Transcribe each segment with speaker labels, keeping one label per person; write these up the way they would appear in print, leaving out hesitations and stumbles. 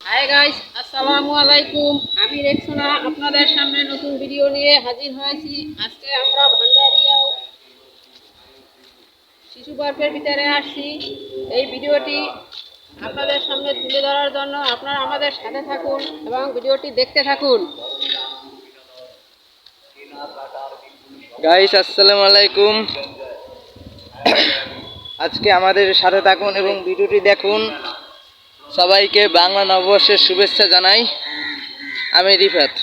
Speaker 1: Hi guys, আসসালামু আলাইকুম। আমি রেক্সোনা আপনাদের সামনে নতুন ভিডিও নিয়ে হাজির হয়েছি। আজকে আমরা ভান্ডারিয়া শিশু পার্কের ভিতরে আসছি। এই ভিডিওটি আপনাদের সামনে তুলে ধরার জন্য আপনারা আমাদের সাথে থাকুন এবং ভিডিওটি দেখতে থাকুন।
Speaker 2: গাইস আসসালামু আলাইকুম। আজকে আমাদের সাথে থাকুন এবং ভিডিওটি দেখুন। সবাইকে বাংলা নববর্ষের শুভেচ্ছা জানাই। আমি রিফাত।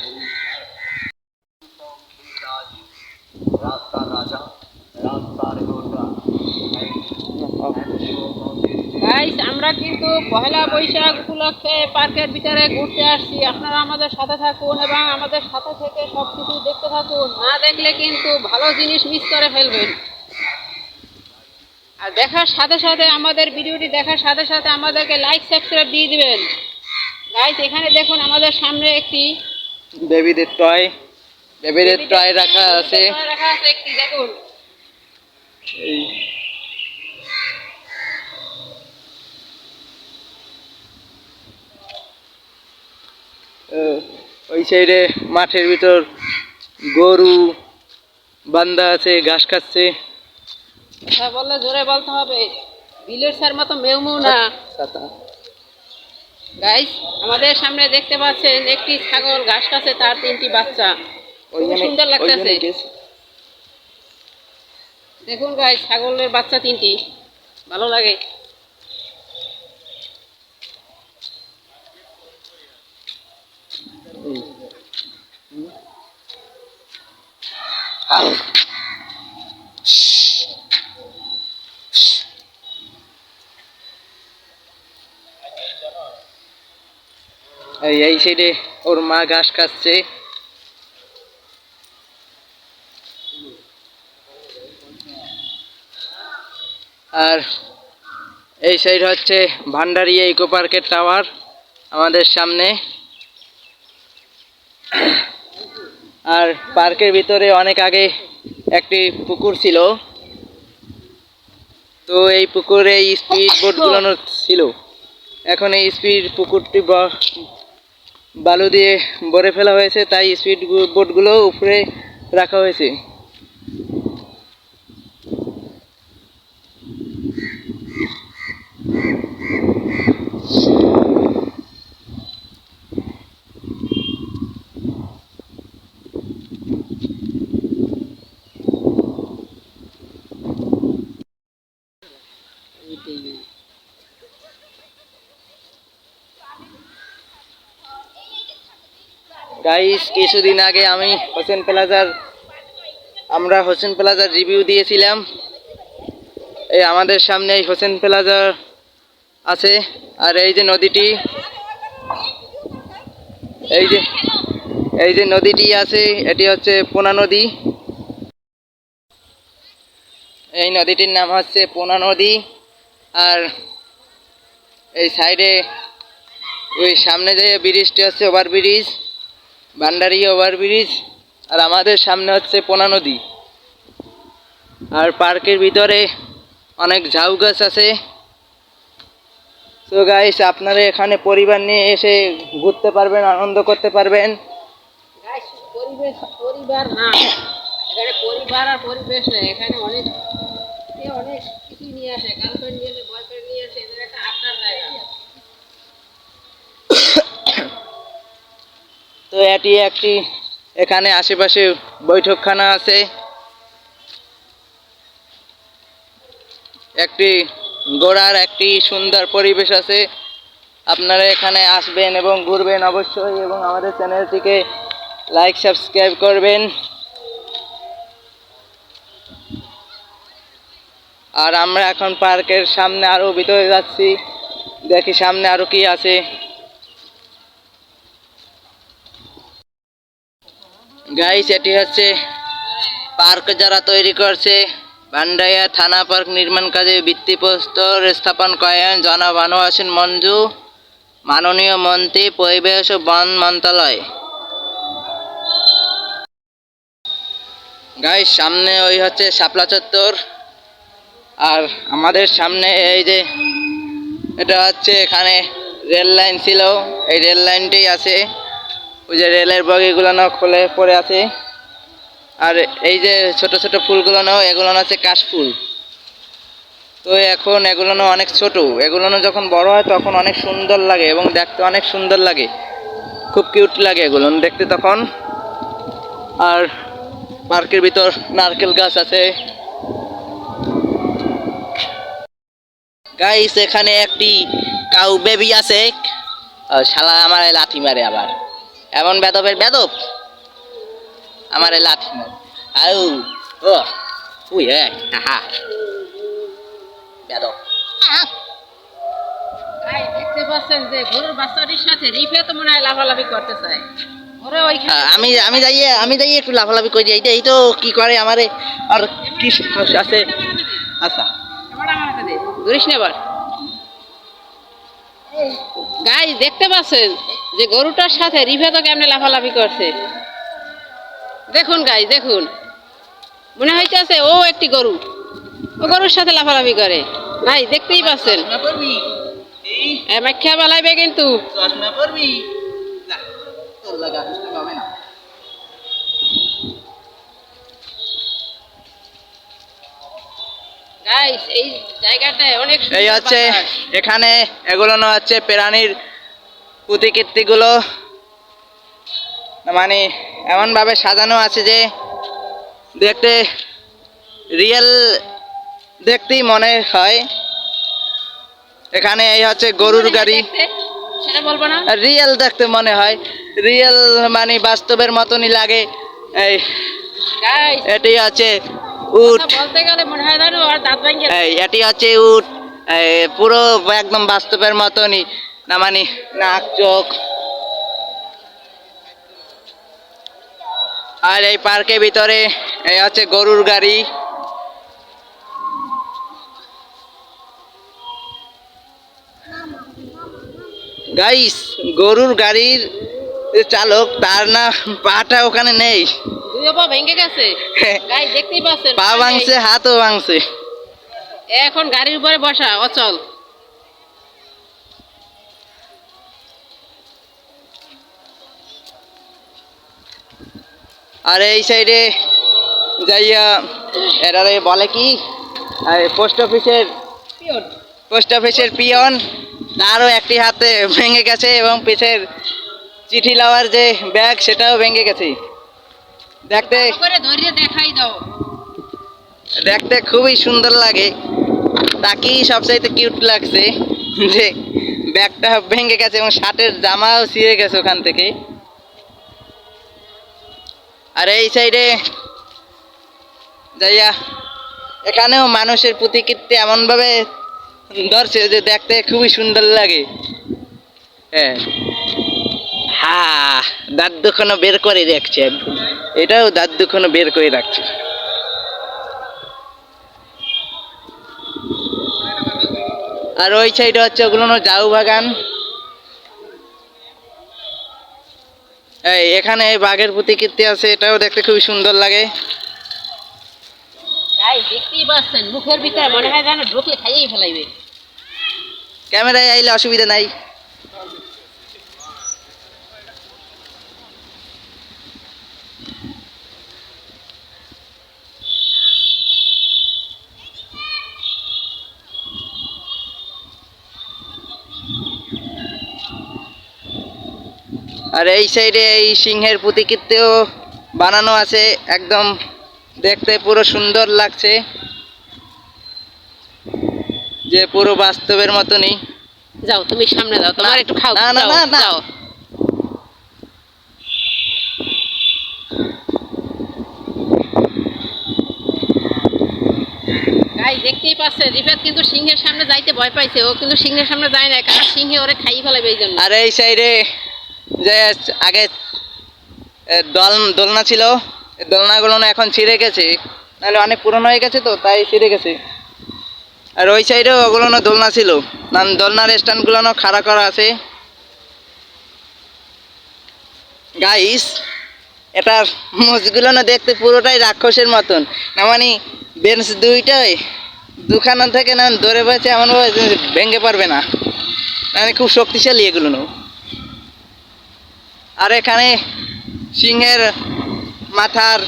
Speaker 1: গাইস, আমরা কিন্তু পহেলা বৈশাখ উপলক্ষে পার্কের ভিতরে ঘুরতে আসছি। আপনারা আমাদের সাথে থাকুন এবং আমাদের সাথে থেকে সব কিছু দেখতে থাকুন। না দেখলে কিন্তু ভালো জিনিস মিস করে ফেলবেন। আর দেখার সাথে সাথে আমাদের ভিডিওটি দেখার সাথে সাথে আমাদেরকে লাইক সাবস্ক্রাইব দিয়ে দিবেন। গাইস, এখানে দেখুন আমাদের সামনে একটি
Speaker 2: বেবিদের টয় রাখা আছে।
Speaker 1: একটি দেখুন।
Speaker 2: ওই সাইডে মাঠের ভিতর গরু বান্ধা আছে, ঘাস খাচ্ছে।
Speaker 1: কথা বললে জোরে বলতে হবে, বিলের স্যার মতো মেউমু না। গাইস, আমাদের সামনে দেখতে পাচ্ছেন একটি ছাগল ঘাস খাচ্ছে, তার 3টি বাচ্চা। খুব সুন্দর লাগতেছে। দেখুন গাইস, ছাগলের বাচ্চা 3টি, ভালো লাগে।
Speaker 2: এই সাইডে ওর মা ঘাস খাচ্ছে। আর এই সাইড হচ্ছে ভান্ডারিয়া ইকো পার্কের টাওয়ার আমাদের সামনে। আর পার্কের ভিতরে অনেক আগে একটি পুকুর ছিল, তো এই পুকুরে স্পিড বোটগুলো ছিল। এখন এই স্পিড পুকুরটি বালু দিয়ে ভরে ফেলা হয়েছে, তাই স্পিড বোটগুলো উপরে রাখা হয়েছে। গাইস, কিছুদিন আগে আমরা হোসেন প্লাজার রিভিউ দিয়েছিলাম। এই আমাদের সামনে এই হোসেন প্লাজা আছে। আর এই যে নদীটি, এই যে নদীটি আছে, এটি হচ্ছে পোনা নদী। এই নদীটির নাম হচ্ছে পোনা নদী। আর এই সাইডে ওই সামনে যে ব্রিজটি হচ্ছে ওভারব্রিজ, ভান্ডারিয়া ওভারব্রিজ। আর আমাদের সামনে হচ্ছে পোনা নদী। আর পার্কের ভিতরে অনেক ঝাউ গাছ আছে। তো গাইস, আপনারা এখানে পরিবার নিয়ে এসে ঘুরতে পারবেন, আনন্দ করতে পারবেন।
Speaker 1: গাইস, পরিবার না, এখানে পরিবার আর পরিবেশ নেই। এখানে অনেক কিছু নিয়ে আসে, গার্লফ্রেন্ড নিয়ে আসে, বয়ফ্রেন্ড নিয়ে আসে। এদের একটা আড্ডার জায়গা।
Speaker 2: তো এখানে আশেপাশে বৈঠকখানা আছে, একটি ঘোরার একটি সুন্দর পরিবেশ আছে। আপনারা এখানে আসবেন এবং ঘুরবেন অবশ্যই, এবং আমাদের চ্যানেলটিকে লাইক সাবস্ক্রাইব করবেন। আর আমরা এখন পার্কের সামনে আরো ভিতরে যাচ্ছি, দেখি সামনে আরো কি আছে। গাইস, এটি হচ্ছে পার্ক যারা তৈরি করছে। ভান্ডারিয়া থানা পার্ক নির্মাণ কাজে ভিত্তিপ্রস্তর স্থাপন করেন জনাব আনোয়ার হোসেন মঞ্জু, মাননীয় মন্ত্রী, পরিবেশ ও বন মন্ত্রণালয়। গাইস, সামনে ওই হচ্ছে শাপলা চত্বর। আর আমাদের সামনে এই যে এটা হচ্ছে এখানে রেল লাইন ছিল, এই রেল লাইনটাই আছে। ওই যে রেলের বগিগুলো খুলে পড়ে আছে। আর এই যে ছোট ছোট ফুলগুলো এগুলো হচ্ছে কাশফুল। তো এখন এগুলো অনেক ছোট, এগুলো যখন বড় হয় তখন অনেক সুন্দর লাগে এবং দেখতে অনেক সুন্দর লাগে, খুব কিউট লাগে এগুলো দেখতে তখন। আর পার্কের ভিতর নারকেল গাছ আছে। গাইস এখানে একটি কাউ বেবি আছে। শালা আমার লাথি মারে আবার, এমন বেদবের বেদব আমার লাথি মারে। আউ ও উই হা বেদব।
Speaker 1: ভাই দেখতে পাচ্ছেন যে গরুর বাচ্চাটির সাথে রিফে তো মনে হয় লাফালাফি করতে চায়। ওরে ওইখানে
Speaker 2: আমি যাই একটু লাফালাফি করি। এই তো কি করে আমারে, আর কি সাহস আছে। আচ্ছা
Speaker 1: এবার আমার হাতে দে, ধরিস না এবার। গাইস দেখতে পাচ্ছেন যে গরুটার সাথে রিফে তো কেমনে লাফালাফি করছে। দেখুন গাইস দেখুন, মনে হইতেছে ও একটি গরু, ও গরুর সাথে লাফালাফি করে। ভাই দেখতেই পাচ্ছেন মাখিয়া বালাইবে কিন্তু। গাইস এই জায়গাটায় অনেক
Speaker 2: এই
Speaker 1: সুন্দর
Speaker 2: হচ্ছে
Speaker 1: বাতাস।
Speaker 2: এখানে এগুলো হচ্ছে প্রাণীর প্রতিকৃতিগুলো, মানে এমন ভাবে সাজানো আছে যে দেখতে রিয়েল দেখতেই মনে হয়। এখানে এই হচ্ছে গরুর গাড়ি,
Speaker 1: দেখতে, সেটা বলবো না।
Speaker 2: রিয়েল দেখতে মনে হয়, রিয়েল মানে বাস্তবের মতনই লাগে। এই
Speaker 1: গাইস
Speaker 2: এটি আছে উট,
Speaker 1: বলতে গেলে মনে হয় জানো আর দাঁত ভাঙে।
Speaker 2: এটি হচ্ছে উট, পুরো একদম বাস্তবের মতনই, না মানে নাক চোখ। আর এই পার্কের ভিতরে এই হচ্ছে গরুর গাড়ি। গাইস গরুর গাড়ির যে চালক তার না পাটা ওখানে নেই,
Speaker 1: দুই পা ভেঙে গেছে। গাইস দেখতেই পাচ্ছেন
Speaker 2: পা ভাঙছে, হাতও ভাঙছে।
Speaker 1: এখন গাড়ির উপরে বসা অচল।
Speaker 2: আর এই সাইডে যাইয়া এরারে বলে কি, পোস্ট অফিসের পিয়ন, তারও একটি হাতে ভেঙে গেছে এবং পিছের চিঠি লওয়ার যে ব্যাগ সেটাও ভেঙে গেছে। দেখতে
Speaker 1: ভালো করে ধরে দেখাই দাও।
Speaker 2: দেখতে খুবই সুন্দর লাগে, তাকেই সবচাইতে কিউট লাগছে যে ব্যাগটা ভেঙে গেছে এবং শার্টের জামাও ছিঁড়ে গেছে ওখান থেকে। আর এই সাইডে যাইয়া এখানেও মানুষের প্রতিকৃতি এমন ভাবে ধরছে যে দেখতে খুবই সুন্দর লাগে। হ্যাঁ দাঁত দুখানো বের করে রাখছে একদম, এটাও দাঁত দুখানো বের করে রাখছে। আর ওই সাইডে হচ্ছে ওগুলো জাউ বাগান। এই এখানে বাঘের প্রতিকৃতি আছে, এটাও দেখতে খুবই সুন্দর লাগে।
Speaker 1: গাইস দেখতেই পাচ্ছেন মুখের ভিতরে মনে হয় জানো ঢুকলে খাইয়েই ফেলাইবে।
Speaker 2: ক্যামেরায় আইলে অসুবিধা নাই। আর এই সাইডে এই সিংহের প্রতিকৃতিও বানানো আছে, একদম দেখতে পুরো সুন্দর লাগছে, যে পুরো বাস্তবের মতনই।
Speaker 1: যাও তুমি সামনে যাও, তোমার একটু খাও।
Speaker 2: না, না,
Speaker 1: যাও,
Speaker 2: না, না।
Speaker 1: যাও। গাইস দেখতেই পাচ্ছে রিফাত কিন্তু সিংহের সামনে যাইতে ভয় পাইছে, ও কিন্তু সিংহের সামনে যায় না, কারণ সিংহে ওরে খাইয়ে ফেলাবে এই জন্য।
Speaker 2: আর এই সাইডে যে আগে দোলনা ছিল, দোলনাগুলো না এখন ছিঁড়ে গেছে, নাহলে অনেক পুরনো হয়ে গেছে তো তাই ছিঁড়ে গেছে। আর ওই সাইডেও ওগুলো না দোলনা ছিল, দোলনার স্ট্যান্ডগুলো খাড়া করা আছে। গাইস এটার মোজগুলো না দেখতে পুরোটাই রাক্ষসের মতন, না মানে বেঞ্চ দুইটাই দুখানা থেকে না ধরে পেয়েছে এমন ভেঙে পারবে না। মানে খুব শক্তিশালী এগুলো না। আর এখানে সিংহের মাথার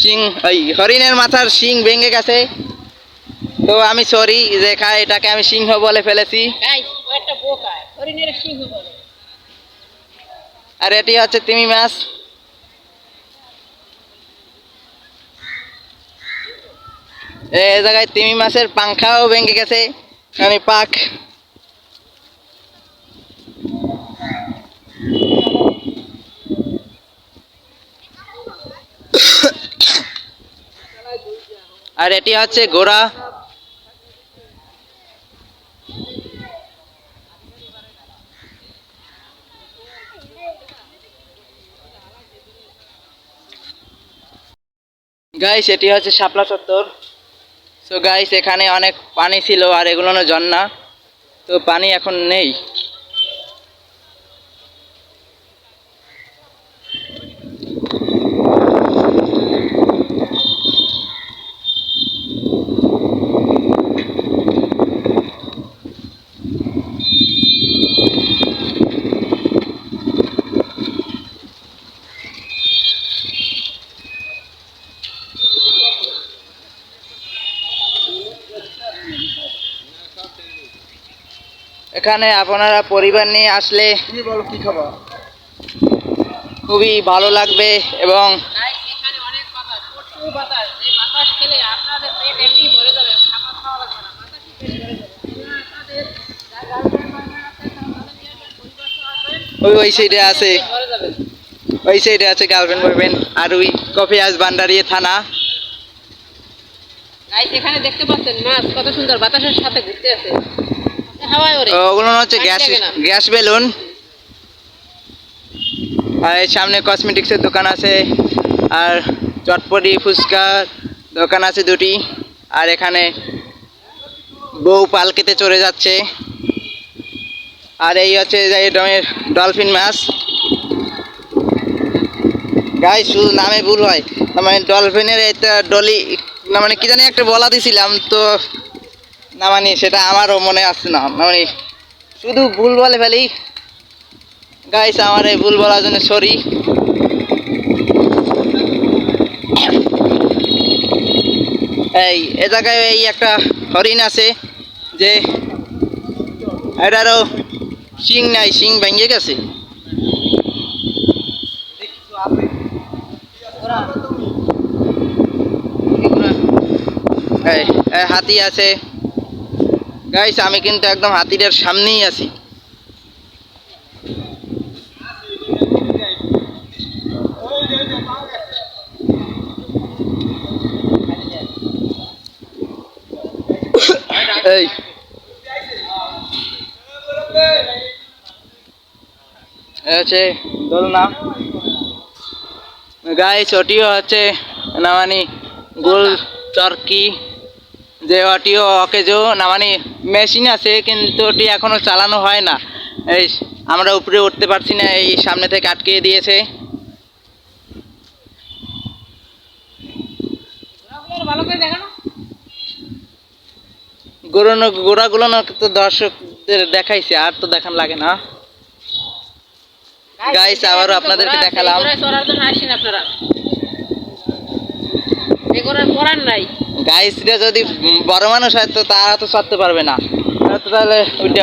Speaker 2: শিং, ওই হরিণের মাথার শিং ভেঙে গেছে, তো আমি সরি যে এটাকে আমি সিংহ বলে ফেলেছি।
Speaker 1: গাইস ও একটা বোকা, হরিণের সিংহ বলে।
Speaker 2: আর এটি হচ্ছে তিমি মাছ। এই জায়গায় তিমি মাছের পাংখাও ভেঙে গেছে, মানে পাখ। আর এটি হচ্ছে ঘোড়া। গাইস এটি হচ্ছে শাপলা চত্বর। সো গাইস এখানে অনেক পানি ছিল, আর এগুলো না ঝর্ণা, তো পানি এখন নেই। এখানে আপনারা পরিবার নিয়ে আসলে খুবই ভালো লাগবে। এবং
Speaker 1: গাইস এখানে অনেক বাতাস, প্রচুর বাতাস। এই বাতাস খেলে আপনাদের পেট এমনি ভরে যাবে, খাবার খাওয়া লাগবে না, বাতাসই পেট ভরে যাবে। আপনাদের যার গার্লফ্রেন্ড বয়ফ্রেন্ড আছে তারা ভালো নিয়ে আসবেন, পরিবার সহ আসবেন,
Speaker 2: ওই সাইডে আছে,
Speaker 1: পেট ভরে যাবে।
Speaker 2: ওই সাইডে আছে গার্লফ্রেন্ড বয়ফ্রেন্ড। আর ওই কফিয়াস ভান্ডারিয়া থানা।
Speaker 1: গাইস এখানে দেখতে পাচ্ছেন মাছ কত সুন্দর বাতাসের সাথে ঘুরতে আছে, হাওয়ায় ওড়ে।
Speaker 2: ওগুলো হচ্ছে
Speaker 1: পানি
Speaker 2: গ্যাস
Speaker 1: লাগে না।
Speaker 2: Gas balloon. আর এই সামনে কসমেটিক্সের দোকান আছে, আর চটপটি ফুচকার দোকান আছে দুটি। আর এখানে বউ পালকিতে চড়ে যাচ্ছে। আর এই হচ্ছে যে ডলফিন মাছ। গাইস শুধু নামে ভুল হয়, মানে ডলফিনের এটা ডলি না, মানে কি জানি একটা বলা দিছিলাম তো, না মানে সেটা আমারও মনে আসছে না, মানে শুধু ভুল বলে ফেলি। গাইস আমার এই ভুল বলার জন্য সরি। এ জায়গায় এই একটা হরিণ আছে, যে এটারও শিং নাই, শিং ভেঙে গেছে। হাতি আছে। গাইস আমি কিন্তু একদম হাতিটার সামনেই আছি। এই হচ্ছে দোলনা। গাইস ওটিও হচ্ছে না মানে গোল চরকি, যে ওটিও অকেজো না, মানে মেশিন আছে কিন্তু ওটি এখনো চালানো হয় না। এই আমরা উপরে উঠতে পারছি না, এই সামনে থেকে আটকে দিয়েছে।
Speaker 1: ভালো করে দেখানো।
Speaker 2: গোড়াগুলো তো দর্শকদের দেখাইছে, আর তো দেখান লাগে না। গাইস আবারও আপনাদেরকে দেখালাম।
Speaker 1: চড়ার জন্য আসেন আপনারা, এগুলোর পড়ার নাই।
Speaker 2: গাইস এটা যদি বড় মানুষ হয় তো তারা তো চড়তে পারবে না, তাহলে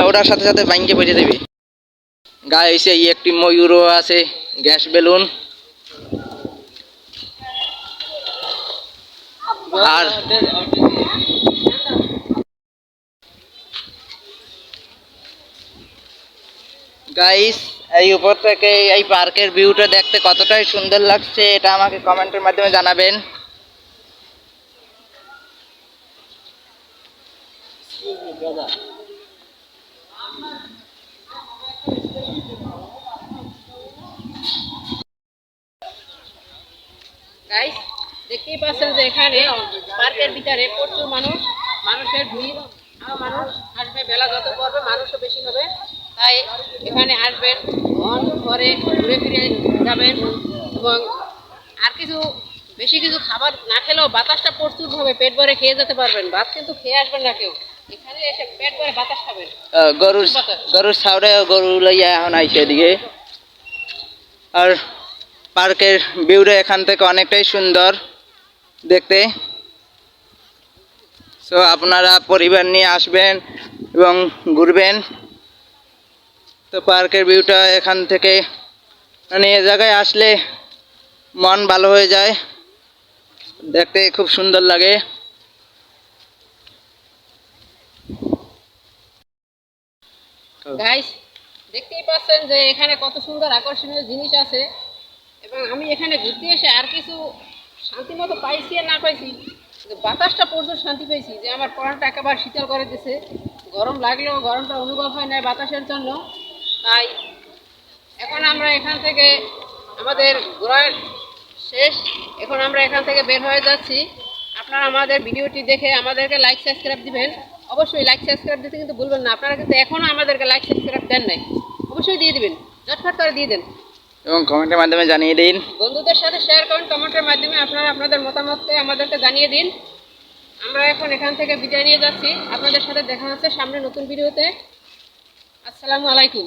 Speaker 2: ওটার সাথে সাথে ভাঙ্গে পড়ে যাবে। গাইস এই একটি ময়ূরও আছে, গ্যাস বেলুন। আর গাইস এই উপর থেকে এই পার্কের ভিউটা দেখতে কতটাই সুন্দর লাগছে, এটা আমাকে কমেন্টের মাধ্যমে জানাবেন।
Speaker 1: গাইস দেখতেই পাচ্ছেন যে এখানে পার্কের ভিতরে প্রচুর মানুষের ভিড়। আরো মানুষ আসবে, বেলা যত পড়বে মানুষও বেশি হবে, তাই এখানে আসবেন, মন ভরে ঘুরে ফিরে যাবেন। এবং আর কিছু বেশি কিছু খাবার না খেলেও বাতাসটা প্রচুর ভাবে পেট ভরে খেয়ে যেতে পারবেন, ভাত কিন্তু খেয়ে আসবেন না কেউ। এখানে এসে পেট ভরে বাতাস খাবেন।
Speaker 2: গরুর গরুর ছাউরে গরু লইয়া এখন আইছে এদিকে। আর পার্কের ভিউটা এখান থেকে অনেকটাই সুন্দর দেখতে। সো আপনারা পরিবার নিয়ে আসবেন এবং ঘুরবেন। তো পার্কের ভিউটা এখান থেকে মানে এ জায়গায় আসলে মন ভালো হয়ে যায়, দেখতে খুব সুন্দর লাগে।
Speaker 1: গাইস, দেখতেই পাচ্ছেন যে এখানে কত সুন্দর আকর্ষণীয় জিনিস আছে, এবং আমি এখানে ঘুরতে এসে আর কিছু শান্তি মতো পাইছি আর না পাইছি, কিন্তু বাতাসটা প্রচুর শান্তি পেয়েছি, যে আমার পড়াটা একেবারে শীতল করে দিছে। গরম লাগলেও গরমটা অনুভব হয় না বাতাসের জন্য। তাই এখন আমরা এখান থেকে আমাদের ঘোরার শেষ, এখন আমরা এখান থেকে বের হয়ে যাচ্ছি। আপনারা আমাদের ভিডিওটি দেখে আমাদেরকে লাইক সাবস্ক্রাইব দিবেন। অবশ্যই লাইক সাবস্ক্রাইব দিতে কিন্তু ভুলবেন না। আপনারা কিন্তু এখনও আমাদেরকে লাইক সাবস্ক্রাইব দেন নাই, অবশ্যই দিয়ে দিবেন, ঝটফট করে দিয়ে দেন
Speaker 2: এবং কমেন্টের মাধ্যমে জানিয়ে দিন।
Speaker 1: বন্ধুদের সাথে শেয়ার করুন, কমেন্টের মাধ্যমে আপনারা আপনাদের মতামতকে আমাদেরকে জানিয়ে দিন। আমরা এখন এখান থেকে বিদায় নিয়ে যাচ্ছি। আপনাদের সাথে দেখা হচ্ছে সামনে নতুন ভিডিওতে। আসসালামু আলাইকুম।